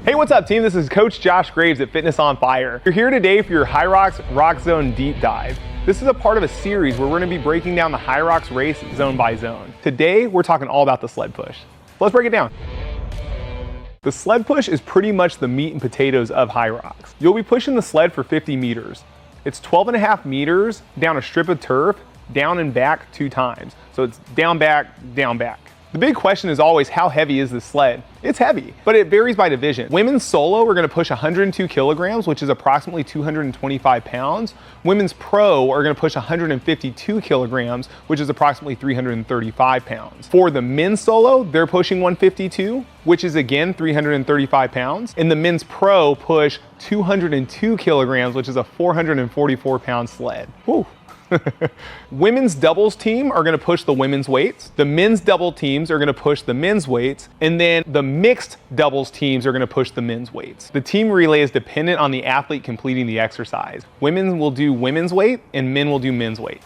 Hey, what's up team? This is Coach Josh Graves at Fitness on Fire. You're here today for your Hyrox Roxzone Deep Dive. This is a part of a series where we're gonna be breaking down the Hyrox race zone by zone. Today, we're talking all about the sled push. Let's break it down. The sled push is pretty much the meat and potatoes of Hyrox. You'll be pushing the sled for 50 meters. It's 12.5 meters down a strip of turf, down and back 2 times. So it's down, back, down, back. The big question is always, how heavy is this sled? It's heavy, but it varies by division. Women's solo are gonna push 102 kilograms, which is approximately 225 pounds. Women's pro are gonna push 152 kilograms, which is approximately 335 pounds. For the men's solo, they're pushing 152, which is again 335 pounds. And the men's pro push 202 kilograms, which is a 444 pound sled. Whew. Women's doubles team are gonna push the women's weights. The men's double teams are gonna push the men's weights. And then the mixed doubles teams are gonna push the men's weights. The team relay is dependent on the athlete completing the exercise. Women will do women's weight and men will do men's weight.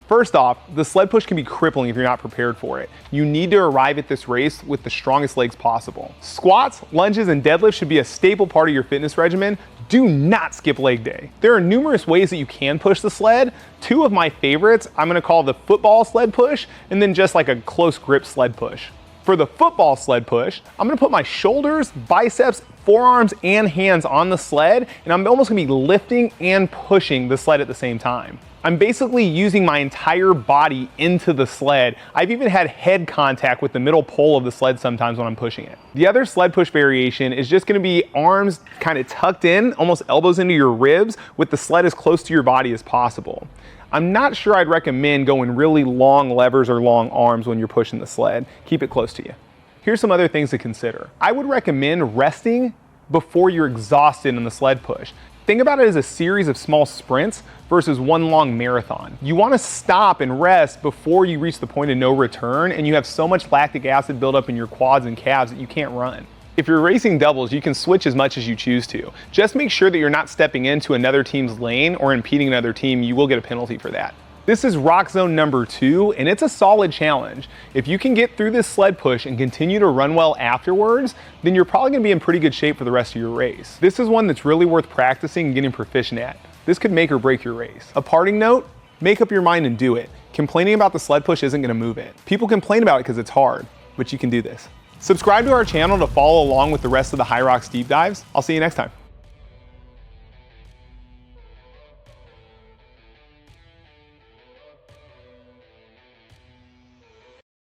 First off, the sled push can be crippling if you're not prepared for it. You need to arrive at this race with the strongest legs possible. Squats, lunges, and deadlifts should be a staple part of your fitness regimen. Do not skip leg day. There are numerous ways that you can push the sled. 2 of my favorites, I'm gonna call the football sled push, and then just like a close grip sled push. For the football sled push, I'm gonna put my shoulders, biceps, forearms, and hands on the sled, and I'm almost gonna be lifting and pushing the sled at the same time. I'm basically using my entire body into the sled. I've even had head contact with the middle pole of the sled sometimes when I'm pushing it. The other sled push variation is just gonna be arms kind of tucked in, almost elbows into your ribs, with the sled as close to your body as possible. I'm not sure I'd recommend going really long levers or long arms when you're pushing the sled. Keep it close to you. Here's some other things to consider. I would recommend resting before you're exhausted in the sled push. Think about it as a series of small sprints versus one long marathon. You want to stop and rest before you reach the point of no return and you have so much lactic acid buildup in your quads and calves that you can't run. If you're racing doubles, you can switch as much as you choose to. Just make sure that you're not stepping into another team's lane or impeding another team. You will get a penalty for that. This is Roxzone number 2, and it's a solid challenge. If you can get through this sled push and continue to run well afterwards, then you're probably gonna be in pretty good shape for the rest of your race. This is one that's really worth practicing and getting proficient at. This could make or break your race. A parting note, make up your mind and do it. Complaining about the sled push isn't gonna move it. People complain about it because it's hard, but you can do this. Subscribe to our channel to follow along with the rest of the Hyrox deep dives. I'll see you next time.